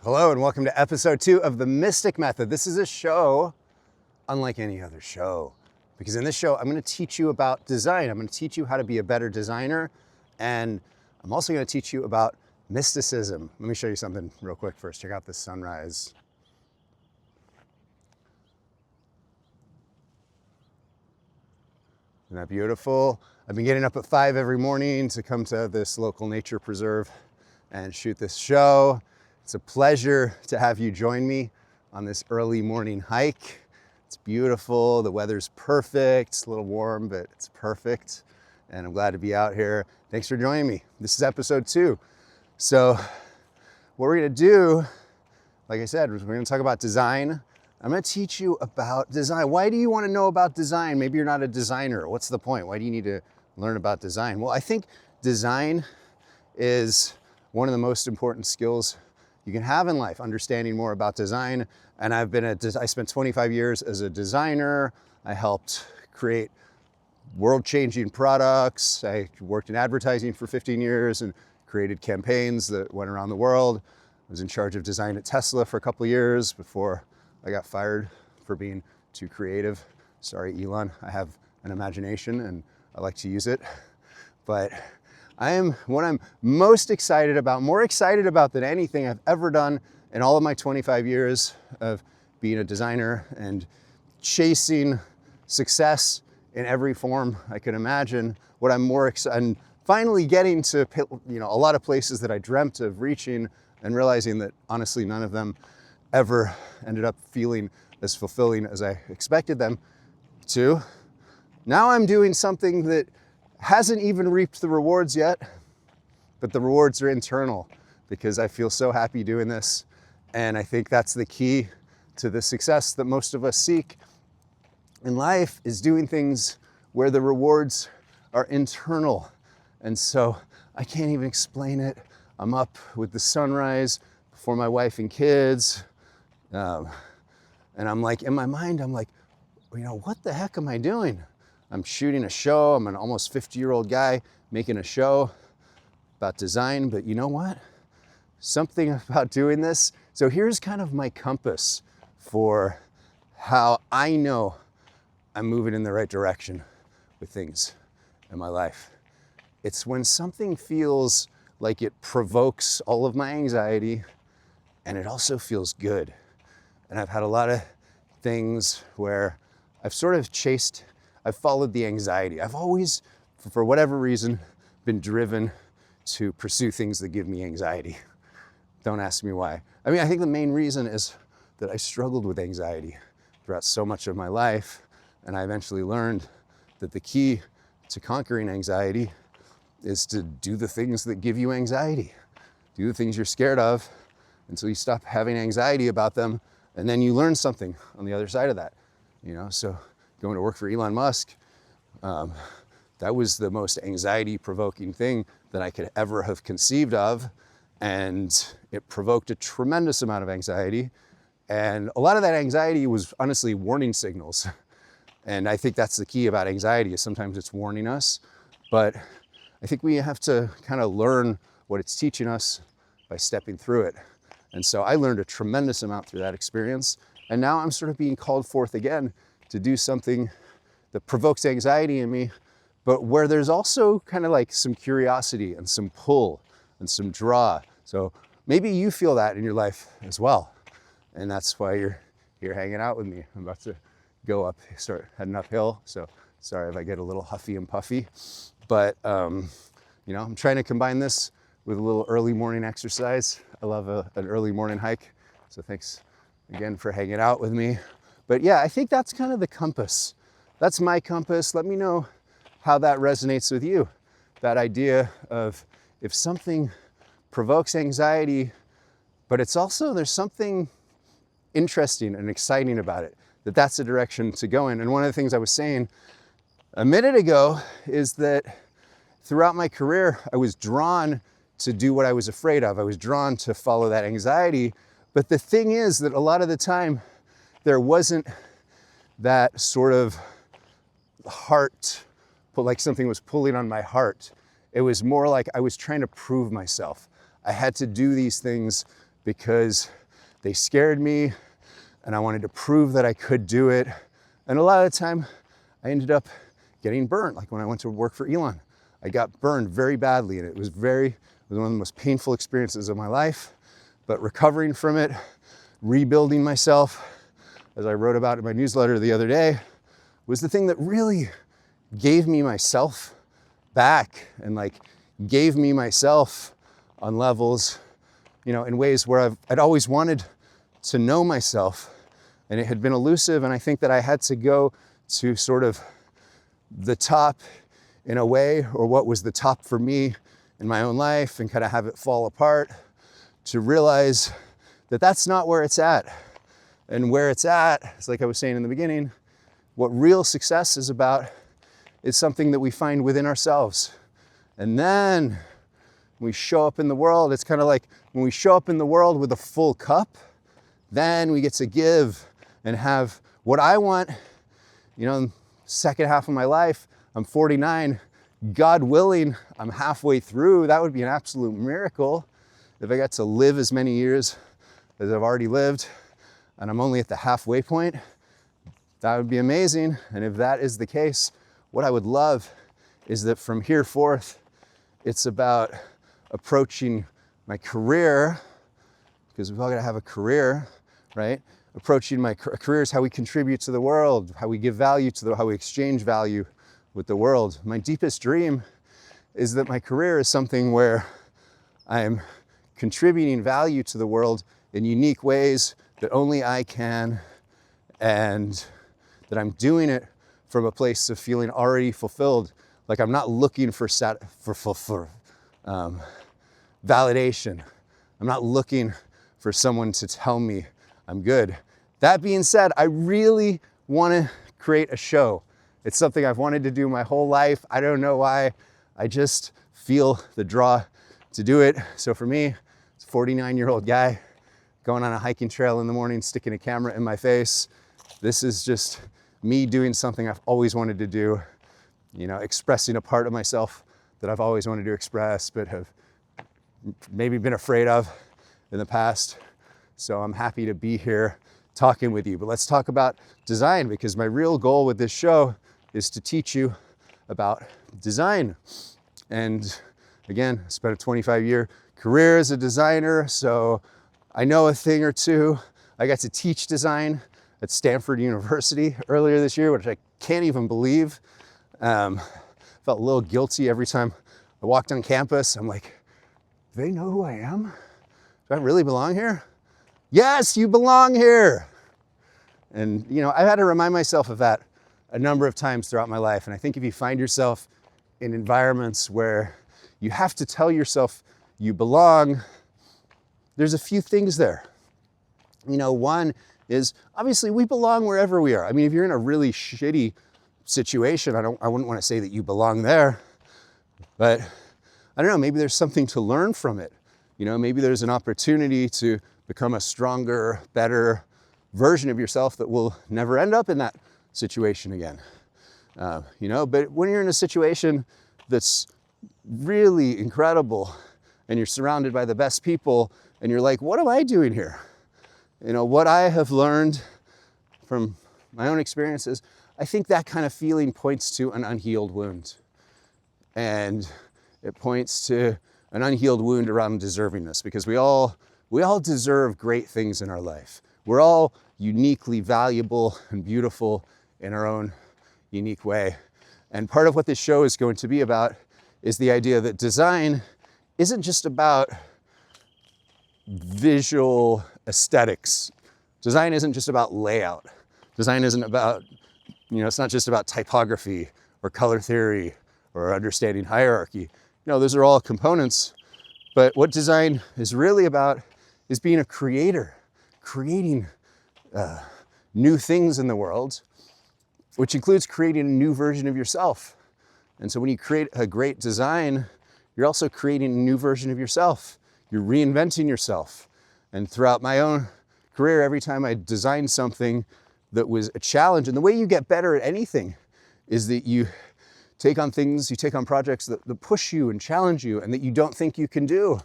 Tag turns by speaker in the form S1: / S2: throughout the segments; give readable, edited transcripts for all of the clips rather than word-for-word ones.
S1: Hello and welcome to episode 2 of The Mystic Method. This is a show unlike any other show, because in this show, I'm going to teach you about design. I'm going to teach you how to be a better designer, and I'm also going to teach you about mysticism. Let me show you something real quick first. Check out this sunrise. Isn't that beautiful? I've been getting up at 5 every morning to come to this local nature preserve and shoot this show. It's a pleasure to have you join me on this early morning hike. It's beautiful, the weather's perfect. It's a little warm, but it's perfect. And I'm glad to be out here. Thanks for joining me. This is episode 2. So what we're gonna do, like I said, we're gonna talk about design. I'm gonna teach you about design. Why do you wanna know about design? Maybe you're not a designer. What's the point? Why do you need to learn about design? Well, I think design is one of the most important skills you can have in life, understanding more about design. And I spent 25 years as a designer. I helped create world-changing products. I worked in advertising for 15 years and created campaigns that went around the world. I was in charge of design at Tesla for a couple of years before I got fired for being too creative. Sorry, Elon, I have an imagination and I like to use it. But what I'm most excited about, more excited about than anything I've ever done in all of my 25 years of being a designer and chasing success in every form I could imagine. What I'm more excited, and finally getting to a lot of places that I dreamt of reaching, and realizing that honestly none of them ever ended up feeling as fulfilling as I expected them to. Now I'm doing something that hasn't even reaped the rewards yet, but the rewards are internal because I feel so happy doing this. And I think that's the key to the success that most of us seek in life, is doing things where the rewards are internal. And so I can't even explain it. I'm up with the sunrise before my wife and kids. And I'm like, in my mind, I'm like, what the heck am I doing? I'm shooting a show. I'm an almost 50-year-old guy making a show about design, but you know what? Something about doing this. So here's kind of my compass for how I know I'm moving in the right direction with things in my life. It's when something feels like it provokes all of my anxiety and it also feels good. And I've had a lot of things where I've followed the anxiety. I've always, for whatever reason, been driven to pursue things that give me anxiety. Don't ask me why. I think the main reason is that I struggled with anxiety throughout so much of my life, and I eventually learned that the key to conquering anxiety is to do the things that give you anxiety. Do the things you're scared of until you stop having anxiety about them, and then you learn something on the other side of that. So going to work for Elon Musk, that was the most anxiety-provoking thing that I could ever have conceived of, and it provoked a tremendous amount of anxiety. And a lot of that anxiety was honestly warning signals. And I think that's the key about anxiety, is sometimes it's warning us, but I think we have to kind of learn what it's teaching us by stepping through it. And so I learned a tremendous amount through that experience. And now I'm sort of being called forth again to do something that provokes anxiety in me, but where there's also kind of like some curiosity and some pull and some draw. So maybe you feel that in your life as well. And that's why you're here hanging out with me. I'm about to start heading uphill. So sorry if I get a little huffy and puffy, but I'm trying to combine this with a little early morning exercise. I love an early morning hike. So thanks again for hanging out with me. But yeah, I think that's kind of the compass. That's my compass. Let me know how that resonates with you. That idea of, if something provokes anxiety, but there's something interesting and exciting about it, that's the direction to go in. And one of the things I was saying a minute ago is that throughout my career, I was drawn to do what I was afraid of. I was drawn to follow that anxiety. But the thing is that a lot of the time, there wasn't that sort of heart, like something was pulling on my heart. It was more like I was trying to prove myself. I had to do these things because they scared me and I wanted to prove that I could do it. And a lot of the time I ended up getting burned. Like when I went to work for Elon, I got burned very badly, and it was one of the most painful experiences of my life. But recovering from it, rebuilding myself, as I wrote about in my newsletter the other day, was the thing that really gave me myself back, and like gave me myself on levels, you know, in ways where I'd always wanted to know myself, and it had been elusive. And I think that I had to go to sort of the top in a way, or what was the top for me in my own life, and kind of have it fall apart to realize that that's not where it's at. And where it's at, it's like I was saying in the beginning, what real success is about is something that we find within ourselves. And then when we show up in the world, it's kind of like when we show up in the world with a full cup, then we get to give and have what I want. You know, second half of my life, I'm 49, God willing, I'm halfway through. That would be an absolute miracle if I got to live as many years as I've already lived, and I'm only at the halfway point. That would be amazing. And if that is the case, what I would love is that from here forth, it's about approaching my career, because we've all got to have a career, right? Approaching my career is how we contribute to the world, how we give value to how we exchange value with the world. My deepest dream is that my career is something where I'm contributing value to the world in unique ways that only I can, and that I'm doing it from a place of feeling already fulfilled. Like I'm not looking for validation. I'm not looking for someone to tell me I'm good. That being said, I really want to create a show. It's something I've wanted to do my whole life. I don't know why. I just feel the draw to do it. So for me, it's a 49-year-old guy going on a hiking trail in the morning, sticking a camera in my face. This is just me doing something I've always wanted to do, you know, expressing a part of myself that I've always wanted to express, but have maybe been afraid of in the past. So I'm happy to be here talking with you. But let's talk about design, because my real goal with this show is to teach you about design. And again, I spent a 25-year career as a designer, so I know a thing or two. I got to teach design at Stanford University earlier this year, which I can't even believe. Felt a little guilty every time I walked on campus. I'm like, do they know who I am? Do I really belong here? Yes, you belong here. And you know, I've had to remind myself of that a number of times throughout my life. And I think if you find yourself in environments where you have to tell yourself you belong, there's a few things there. You know, one is obviously we belong wherever we are. I mean, if you're in a really shitty situation, I wouldn't want to say that you belong there, but I don't know, maybe there's something to learn from it. You know, maybe there's an opportunity to become a stronger, better version of yourself that will never end up in that situation again. You know, but when you're in a situation that's really incredible and you're surrounded by the best people and you're like, what am I doing here? You know, what I have learned from my own experiences, I think that kind of feeling points to an unhealed wound. And it points to an unhealed wound around deservingness, because we all deserve great things in our life. We're all uniquely valuable and beautiful in our own unique way. And part of what this show is going to be about is the idea that design isn't just about visual aesthetics. Design isn't just about layout. Design isn't about, you know, it's not just about typography or color theory or understanding hierarchy. You know, those are all components, but what design is really about is being a creator, creating new things in the world, which includes creating a new version of yourself. And so when you create a great design, you're also creating a new version of yourself. You're reinventing yourself. And throughout my own career, every time I designed something that was a challenge, and the way you get better at anything is that you take on things, you take on projects that push you and challenge you and that you don't think you can do.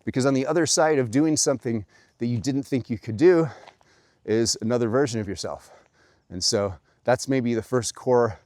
S1: Because on the other side of doing something that you didn't think you could do is another version of yourself. And so that's maybe the first core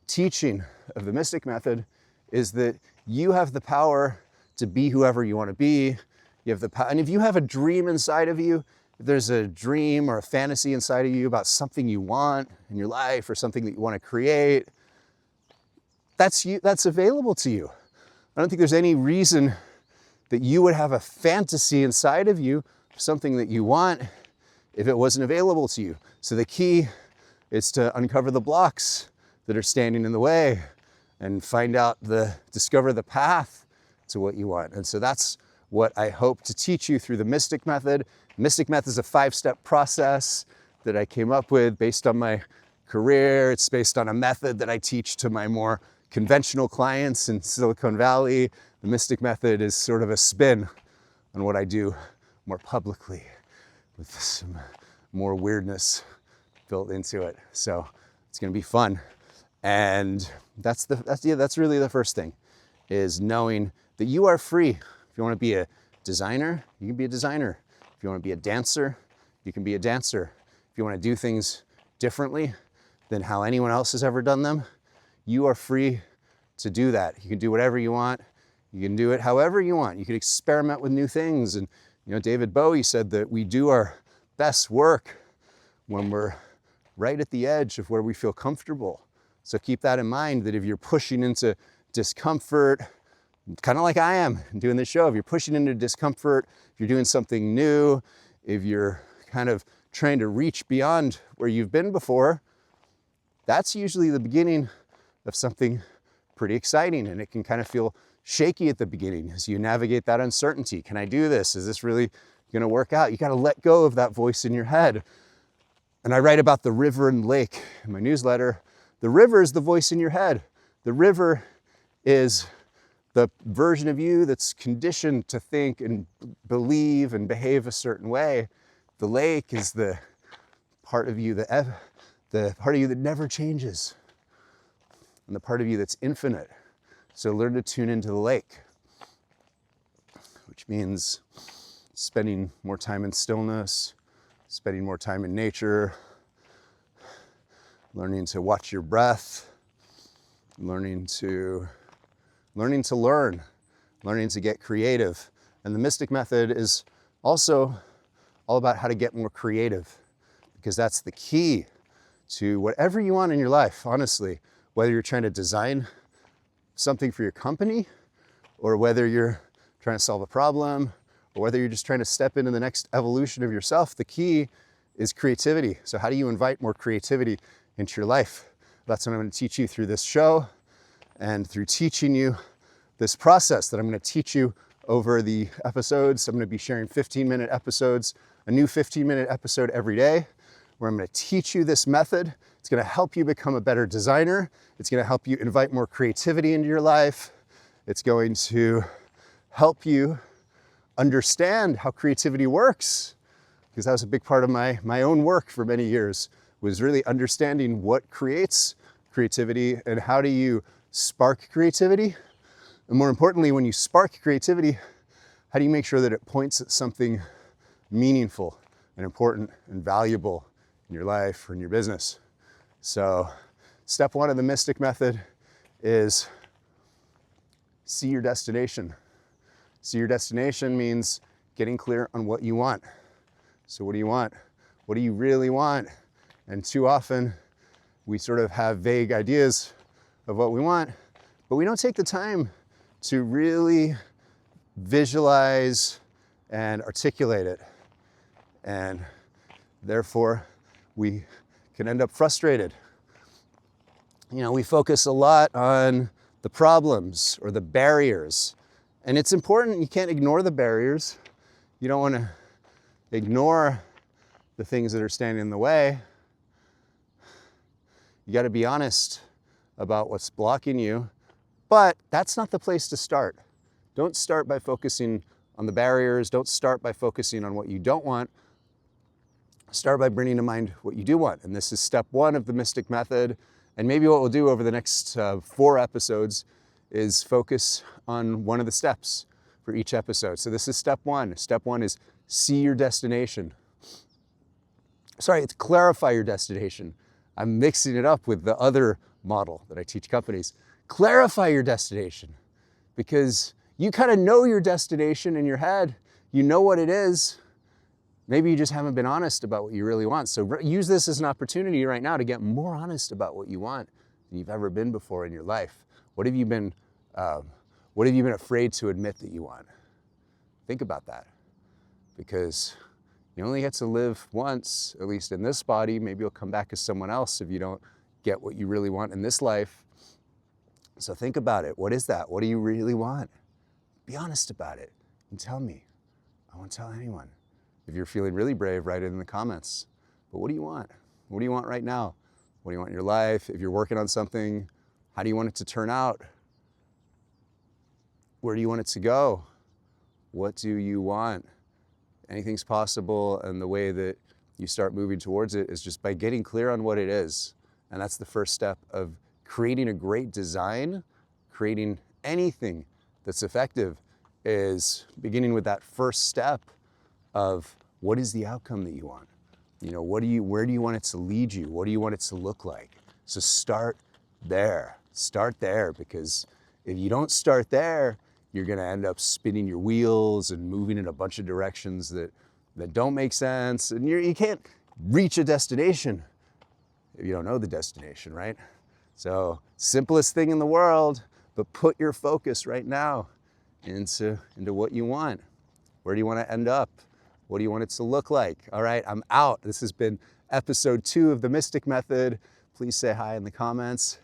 S1: teaching of the Mystic Method, is that you have the power to be whoever you want to be. You have the power, and if you have a dream inside of you, if there's a dream or a fantasy inside of you about something you want in your life or something that you want to create, that's available to you. I don't think there's any reason that you would have a fantasy inside of you, something that you want, if it wasn't available to you. So the key is to uncover the blocks that are standing in the way and discover the path to what you want. And so that's what I hope to teach you through the Mystic Method. Mystic Method is a 5-step process that I came up with based on my career. It's based on a method that I teach to my more conventional clients in Silicon Valley. The Mystic Method is sort of a spin on what I do more publicly, with some more weirdness built into it. So it's going to be fun. And that's really the first thing, is knowing that you are free. If you want to be a designer, you can be a designer. If you want to be a dancer, you can be a dancer. If you want to do things differently than how anyone else has ever done them, you are free to do that. You can do whatever you want. You can do it however you want. You can experiment with new things. And David Bowie said that we do our best work when we're right at the edge of where we feel comfortable. So keep that in mind, that if you're pushing into discomfort, kind of like I am doing this show, if you're pushing into discomfort, if you're doing something new, if you're kind of trying to reach beyond where you've been before, that's usually the beginning of something pretty exciting. And it can kind of feel shaky at the beginning as you navigate that uncertainty. Can I do this? Is this really going to work out? You got to let go of that voice in your head. And I write about the river and lake in my newsletter. The river is the voice in your head. The river is the version of you that's conditioned to think and believe and behave a certain way. The lake is the part of you that never changes, and the part of you that's infinite. So learn to tune into the lake, which means spending more time in stillness, spending more time in nature, learning to watch your breath, learning to learn, learning to get creative. And the Mystic Method is also all about how to get more creative, because that's the key to whatever you want in your life, honestly. Whether you're trying to design something for your company, or whether you're trying to solve a problem, or whether you're just trying to step into the next evolution of yourself, the key is creativity. So how do you invite more creativity into your life? That's what I'm going to teach you through this show, and through teaching you this process that I'm going to teach you over the episodes. I'm going to be sharing 15-minute episodes, a new 15-minute episode every day, where I'm going to teach you this method. It's going to help you become a better designer. It's going to help you invite more creativity into your life. It's going to help you understand how creativity works, because that was a big part of my own work for many years, was really understanding what creates creativity and how do you spark creativity. And more importantly, when you spark creativity, how do you make sure that it points at something meaningful and important and valuable in your life or in your business? So step one of the Mystic Method is see your destination. See your destination means getting clear on what you want. So what do you want? What do you really want? And too often we sort of have vague ideas of what we want, but we don't take the time to really visualize and articulate it. And therefore we can end up frustrated. We focus a lot on the problems or the barriers, and it's important. You can't ignore the barriers. You don't want to ignore the things that are standing in the way. You got to be honest about what's blocking you, but that's not the place to start. Don't start by focusing on the barriers. Don't start by focusing on what you don't want. Start by bringing to mind what you do want. And this is step one of the Mystic Method. And maybe what we'll do over the next 4 episodes is focus on one of the steps for each episode. So this is step one. Step one is see your destination. Sorry, it's clarify your destination. I'm mixing it up with the other model that I teach companies. Clarify your destination, because you kind of know your destination in your head. You know what it is. Maybe you just haven't been honest about what you really want. So use this as an opportunity right now to get more honest about what you want than you've ever been before in your life. What have you been afraid to admit that you want? Think about that, because you only get to live once, at least in this body. Maybe you'll come back as someone else if you don't get what you really want in this life. So think about it. What is that? What do you really want? Be honest about it and tell me. I won't tell anyone. If you're feeling really brave, write it in the comments. But what do you want? What do you want right now? What do you want in your life? If you're working on something, how do you want it to turn out? Where do you want it to go? What do you want? Anything's possible, and the way that you start moving towards it is just by getting clear on what it is. And that's the first step of creating a great design. Creating anything that's effective is beginning with that first step of what is the outcome that you want? You know, where do you want it to lead you? What do you want it to look like? So start there. Start there, because if you don't start there, you're gonna end up spinning your wheels and moving in a bunch of directions that don't make sense. And you can't reach a destination if you don't know the destination, right? So simplest thing in the world, but put your focus right now into what you want. Where do you want to end up? What do you want it to look like? All right, I'm out. This has been episode 2 of The Mystic Method. Please say hi in the comments.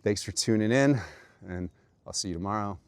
S1: Thanks for tuning in, and I'll see you tomorrow.